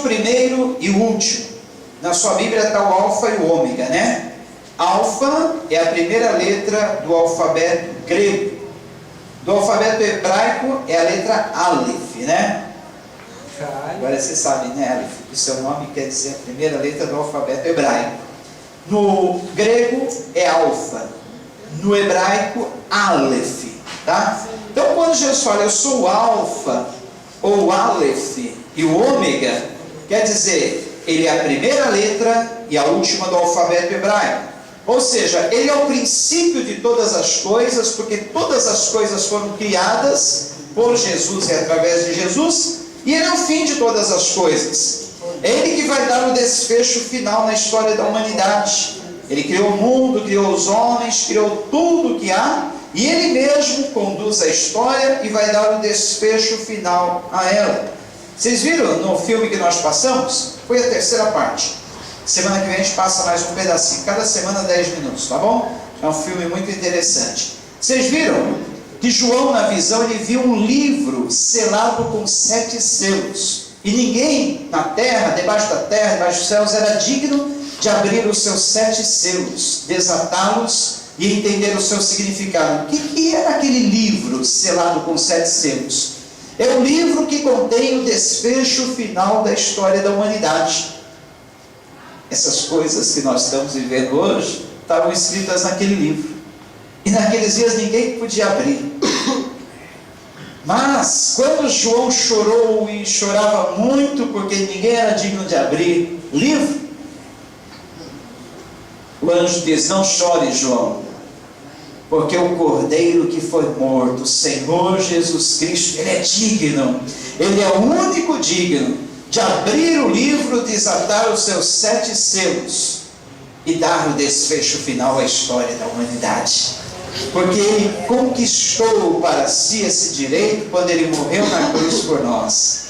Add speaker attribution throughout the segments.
Speaker 1: primeiro e o último. Na sua Bíblia está o alfa e o ômega, né? Alfa é a primeira letra do alfabeto grego. Do alfabeto hebraico é a letra Aleph, né? Agora vocês sabem, né, Aleph? O seu nome quer dizer a primeira letra do alfabeto hebraico. No grego é alfa. No hebraico, Aleph, tá? Então quando Jesus fala, eu sou o alfa, ou Aleph, e o ômega, quer dizer, ele é a primeira letra e a última do alfabeto hebraico. Ou seja, ele é o princípio de todas as coisas, porque todas as coisas foram criadas por Jesus e através de Jesus, e ele é o fim de todas as coisas. É ele que vai dar o desfecho final na história da humanidade. Ele criou o mundo, criou os homens, criou tudo que há, e ele mesmo conduz a história e vai dar o desfecho final a ela. Vocês viram no filme que nós passamos? Foi a terceira parte. Semana que vem a gente passa mais um pedacinho, cada semana 10 minutos, tá bom? É um filme muito interessante. Vocês viram que João, na visão, ele viu um livro selado com 7 selos. E ninguém na terra, debaixo dos céus, era digno de abrir os seus 7 selos, desatá-los e entender o seu significado. O que era aquele livro selado com 7 selos? É o livro que contém o desfecho final da história da humanidade. Essas coisas que nós estamos vivendo hoje estavam escritas naquele livro. E naqueles dias ninguém podia abrir. Mas quando João chorou e chorava muito porque ninguém era digno de abrir o livro, o anjo diz: não chore, João, porque o Cordeiro que foi morto, o Senhor Jesus Cristo, ele é digno, ele é o único digno de abrir o livro, desatar os seus 7 selos e dar o desfecho final à história da humanidade. Porque ele conquistou para si esse direito quando ele morreu na cruz por nós.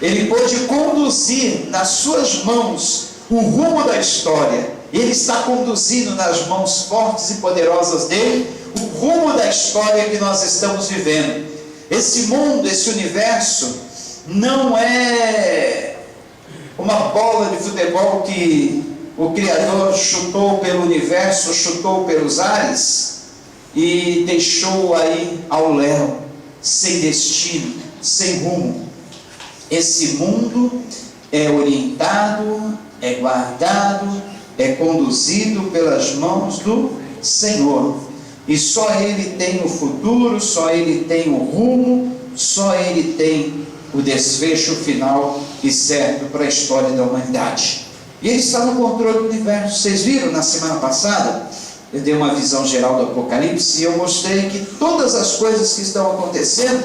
Speaker 1: Ele pôde conduzir nas suas mãos o rumo da história. Ele está conduzindo nas mãos fortes e poderosas dele o rumo da história que nós estamos vivendo. Esse mundo, esse universo, não é uma bola de futebol que o Criador chutou pelo universo, chutou pelos ares e deixou aí ao léu, sem destino, sem rumo. Esse mundo é orientado, é guardado, é conduzido pelas mãos do Senhor. E só Ele tem o futuro, só Ele tem o rumo, só Ele tem o desfecho final e certo para a história da humanidade. E Ele está no controle do universo. Vocês viram na semana passada? Eu dei uma visão geral do Apocalipse e eu mostrei que todas as coisas que estão acontecendo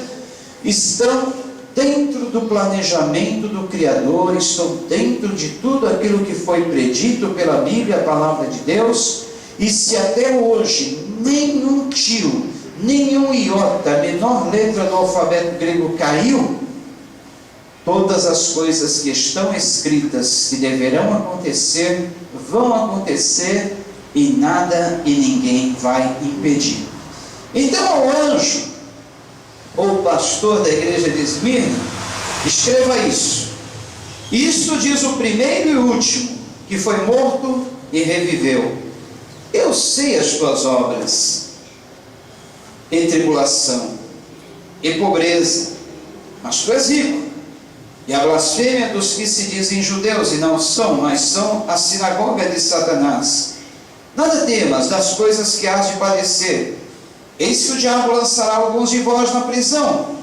Speaker 1: estão dentro do planejamento do Criador, estão dentro de tudo aquilo que foi predito pela Bíblia, a palavra de Deus. E se até hoje nenhum tio, nenhum iota, a menor letra do alfabeto grego caiu, todas as coisas que estão escritas que deverão acontecer, vão acontecer, e nada e ninguém vai impedir. Então o anjo, ou pastor da igreja de Esmirna, escreva isso. Isto diz o primeiro e último, que foi morto e reviveu. Eu sei as tuas obras, e tribulação, e pobreza, mas tu és rico. E a blasfêmia dos que se dizem judeus e não são, mas são a sinagoga de Satanás. Nada temas das coisas que hás de padecer. Eis que o diabo lançará alguns de vós na prisão,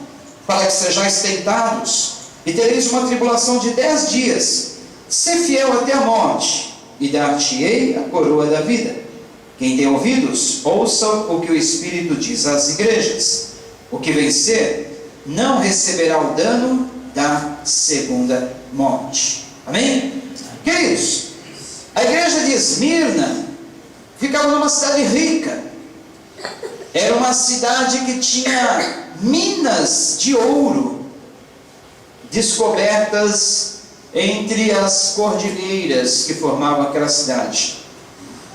Speaker 1: para que sejais tentados, e tereis uma tribulação de 10 dias. Sê fiel até a morte, e dar-te-ei a coroa da vida. Quem tem ouvidos, ouça o que o Espírito diz às igrejas. O que vencer, não receberá o dano da segunda morte. Amém? Queridos, a igreja de Esmirna ficava numa cidade rica. Era uma cidade que tinha minas de ouro descobertas entre as cordilheiras que formavam aquela cidade.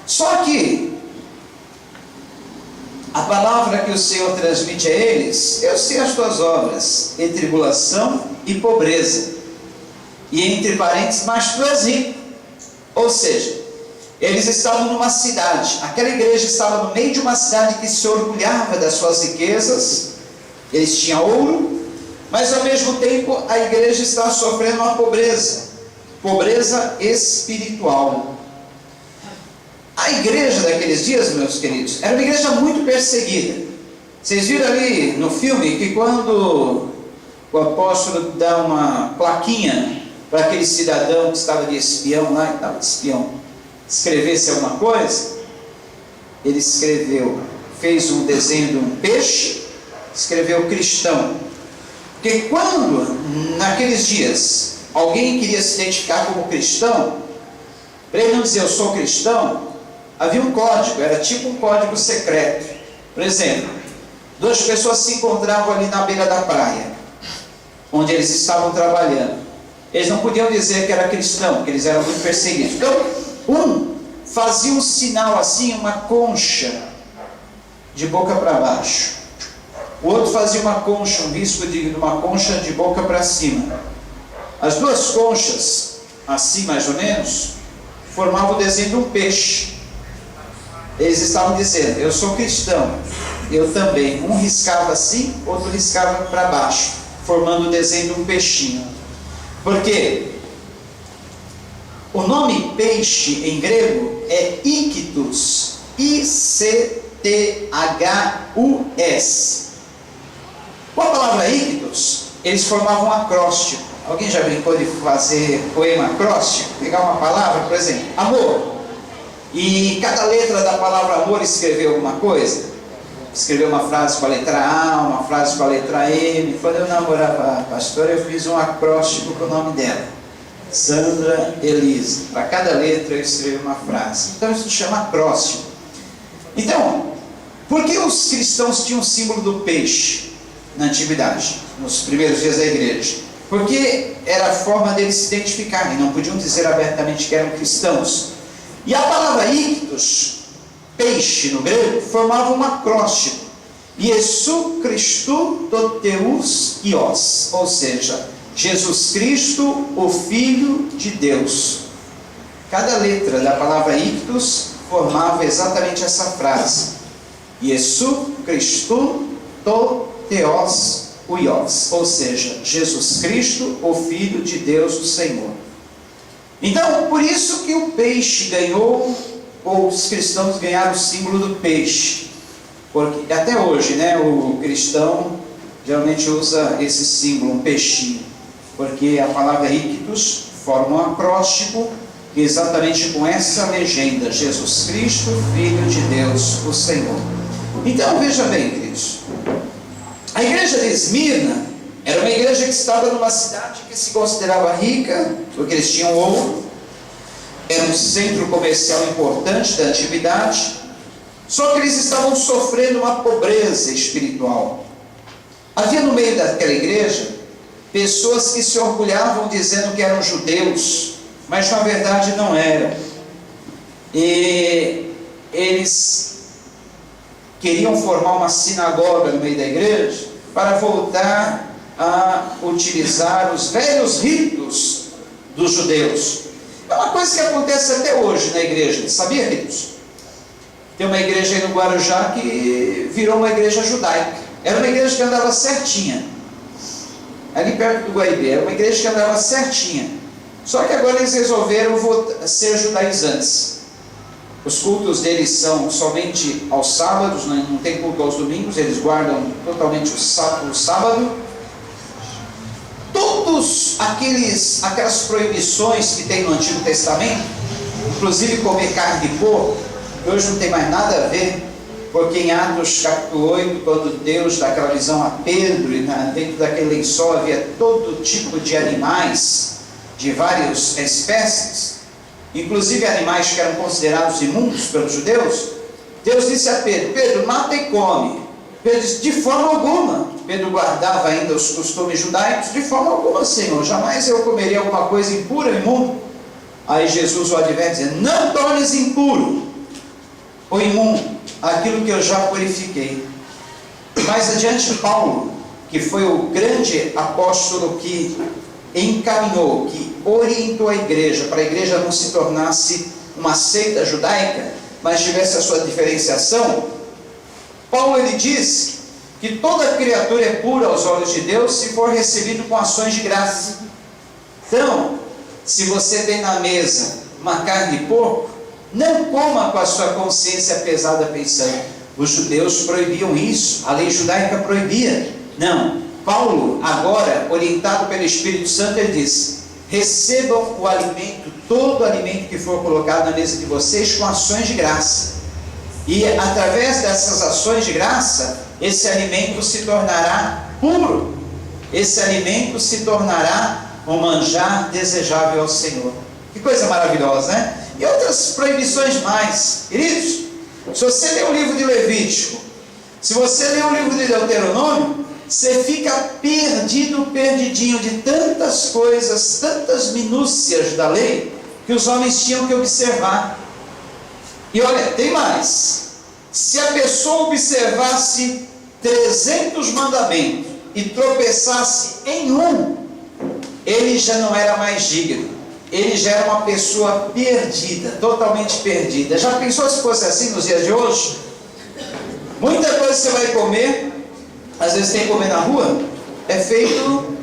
Speaker 1: Só que a palavra que o Senhor transmite a eles: eu sei as tuas obras, e tribulação e pobreza. e entre parênteses, mas tu és rico. Ou seja, eles estavam numa cidade, aquela igreja estava no meio de uma cidade que se orgulhava das suas riquezas, eles tinham ouro, mas ao mesmo tempo a igreja estava sofrendo uma pobreza espiritual. A igreja daqueles dias, meus queridos, era uma igreja muito perseguida. Vocês viram ali no filme que quando o apóstolo dá uma plaquinha para aquele cidadão que estava de espião lá, que estava de espião, escrevesse alguma coisa, ele escreveu, fez um desenho de um peixe, escreveu cristão. Porque quando, naqueles dias, alguém queria se identificar como cristão, para ele não dizer eu sou cristão, havia um código, era tipo um código secreto. Por exemplo, duas pessoas se encontravam ali na beira da praia, onde eles estavam trabalhando. Eles não podiam dizer que era cristão, porque eles eram muito perseguidos. Então, um fazia um sinal assim, uma concha, de boca para baixo. O outro fazia uma concha, um risco de uma concha de boca para cima. As duas conchas, assim mais ou menos, formavam o desenho de um peixe. Eles estavam dizendo, eu sou cristão, eu também. Um riscava assim, outro riscava para baixo, formando o desenho de um peixinho. Por quê? O nome peixe em grego é ictus, I-C-T-H-U-S. Com a palavra ictus, eles formavam um acróstico. Alguém já brincou de fazer poema acróstico? Pegar uma palavra, por exemplo, amor. E cada letra da palavra amor escreveu alguma coisa. Escreveu uma frase com a letra A, uma frase com a letra M. Quando eu namorava a pastora, eu fiz um acróstico com o nome dela, Sandra Elise. Para cada letra eu escrevi uma frase. Então isso se chama acróstico. Então, por que os cristãos tinham o símbolo do peixe na antiguidade, nos primeiros dias da igreja? Porque era a forma deles se identificarem, não podiam dizer abertamente que eram cristãos. E a palavra ictus, peixe no grego, formava um acróstico. Iesu Christou to Theos Ios, ou seja, Jesus Cristo, o Filho de Deus. Cada letra da palavra ictus formava exatamente essa frase. Iesu Christou to Theos Ios, ou seja, Jesus Cristo, o Filho de Deus, o Senhor. Então, por isso que o peixe ganhou, ou os cristãos ganharam o símbolo do peixe. Porque até hoje, né, o cristão geralmente usa esse símbolo, um peixinho. Porque a palavra ictus forma um acróstico exatamente com essa legenda: Jesus Cristo, Filho de Deus, o Senhor. Então, veja bem, queridos. A igreja de Esmirna era uma igreja que estava numa cidade que se considerava rica, porque eles tinham ouro, era um centro comercial importante da antiguidade, só que eles estavam sofrendo uma pobreza espiritual. Havia no meio daquela igreja pessoas que se orgulhavam dizendo que eram judeus, mas na verdade não eram. E eles queriam formar uma sinagoga no meio da igreja para voltar a utilizar os velhos ritos dos judeus. É uma coisa que acontece até hoje na igreja, sabia, queridos? Tem uma igreja aí no Guarujá que virou uma igreja judaica. Era uma igreja que andava certinha, ali perto do Guaíbe, era uma igreja que andava certinha. Só que agora eles resolveram ser judaizantes. Os cultos deles são somente aos sábados, não tem culto aos domingos, eles guardam totalmente o sábado. Todas aquelas proibições que tem no Antigo Testamento, inclusive comer carne de porco, que hoje não tem mais nada a ver, porque em Atos capítulo 8, quando Deus dá aquela visão a Pedro, e dentro daquele lençol havia todo tipo de animais, de várias espécies, inclusive animais que eram considerados imundos pelos judeus. Deus disse a Pedro: Pedro, mata e come. Pedro disse: de forma alguma. Pedro guardava ainda os costumes judaicos: de forma alguma, Senhor, jamais eu comeria alguma coisa impura, imundo. Aí Jesus o adverte, dizendo: não tornes impuro ou imundo aquilo que eu já purifiquei. Mais adiante, Paulo, que foi o grande apóstolo que encaminhou, que orientou a igreja, para a igreja não se tornasse uma seita judaica, mas tivesse a sua diferenciação. Paulo ele diz que toda criatura é pura aos olhos de Deus se for recebido com ações de graça. Então, se você tem na mesa uma carne de porco, não coma com a sua consciência pesada pensando. Os judeus proibiam isso, a lei judaica proibia. Não, Paulo agora, orientado pelo Espírito Santo, ele diz: recebam o alimento, todo o alimento que for colocado na mesa de vocês com ações de graça. E através dessas ações de graça, esse alimento se tornará puro. Esse alimento se tornará um manjar desejável ao Senhor. Que coisa maravilhosa, né? E outras proibições mais. Queridos, se você lê o livro de Levítico, se você lê o livro de Deuteronômio, você fica perdido, perdidinho de tantas coisas, tantas minúcias da lei, que os homens tinham que observar. E olha, tem mais. Se a pessoa observasse 300 mandamentos e tropeçasse em um, ele já não era mais digno. Ele já era uma pessoa perdida, totalmente perdida. Já pensou se fosse assim nos dias de hoje? Muita coisa você vai comer, às vezes tem que comer na rua, é feito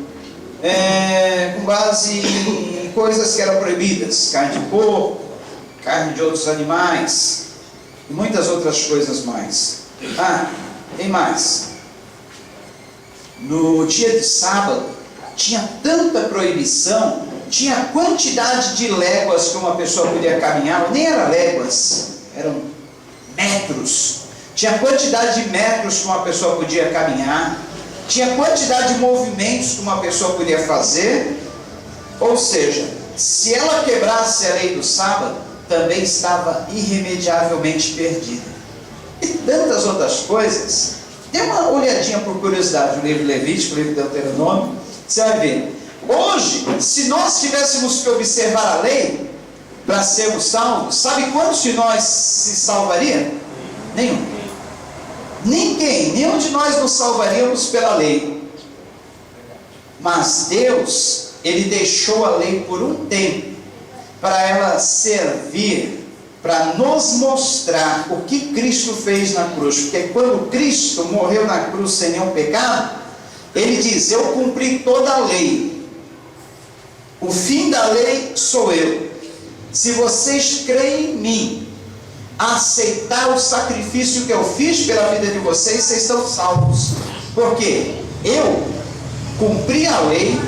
Speaker 1: com base em coisas que eram proibidas. Carne de porco, carne de outros animais, e muitas outras coisas mais. Ah, tem mais. No dia de sábado, tinha tanta proibição, tinha quantidade de léguas que uma pessoa podia caminhar, nem eram léguas, eram metros. Tinha quantidade de metros que uma pessoa podia caminhar, tinha quantidade de movimentos que uma pessoa podia fazer. Ou seja, se ela quebrasse a lei do sábado, também estava irremediavelmente perdida. E tantas outras coisas. Dê uma olhadinha por curiosidade no livro Levítico, no livro Deuteronômio, você vai ver. Hoje, se nós tivéssemos que observar a lei para sermos salvos, sabe quantos de nós se salvaria? Nenhum. Ninguém, nenhum de nós nos salvaríamos pela lei. Mas Deus, Ele deixou a lei por um tempo, para ela servir, para nos mostrar o que Cristo fez na cruz. Porque quando Cristo morreu na cruz sem nenhum pecado, Ele diz: eu cumpri toda a lei. O fim da lei sou eu. Se vocês creem em mim, aceitar o sacrifício que eu fiz pela vida de vocês, vocês estão salvos. Porque eu cumpri a lei,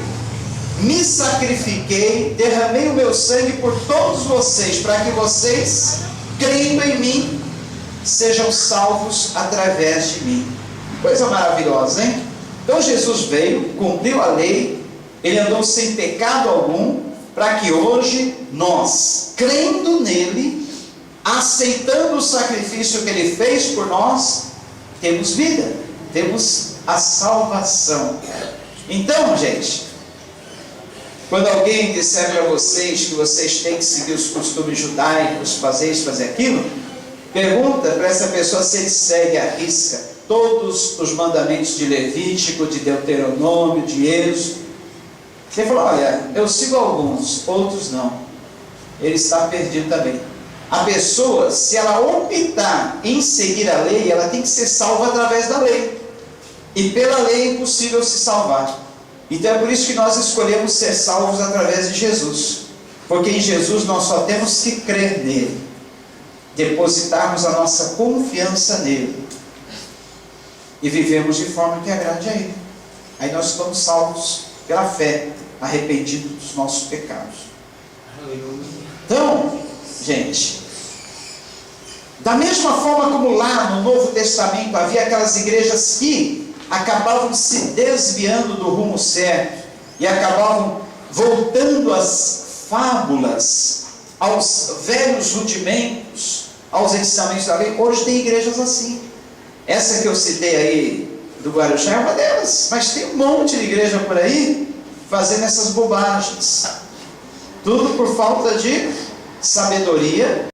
Speaker 1: me sacrifiquei, derramei o meu sangue por todos vocês, para que vocês, crendo em mim, sejam salvos através de mim. Coisa maravilhosa, hein? Então Jesus veio, cumpriu a lei, Ele andou sem pecado algum, para que hoje nós, crendo nele, aceitando o sacrifício que Ele fez por nós, temos vida, temos a salvação. Então, gente, quando alguém disser para vocês que vocês têm que seguir os costumes judaicos, fazer isso, fazer aquilo, pergunta para essa pessoa se ele segue à risca todos os mandamentos de Levítico, de Deuteronômio, de Êxodo. Você fala: olha, eu sigo alguns, outros não. Ele está perdido também. A pessoa, se ela optar em seguir a lei, ela tem que ser salva através da lei. E pela lei é impossível se salvar. Então é por isso que nós escolhemos ser salvos através de Jesus. Porque em Jesus nós só temos que crer nele, depositarmos a nossa confiança nele e vivemos de forma que agrade a Ele. Aí nós estamos salvos pela fé, arrependidos dos nossos pecados. Então, gente, da mesma forma como lá no Novo Testamento havia aquelas igrejas que acabavam se desviando do rumo certo e acabavam voltando às fábulas, aos velhos rudimentos, aos ensinamentos da lei. Hoje tem igrejas assim. Essa que eu citei aí do Guarujá é uma delas, mas tem um monte de igreja por aí fazendo essas bobagens, tudo por falta de sabedoria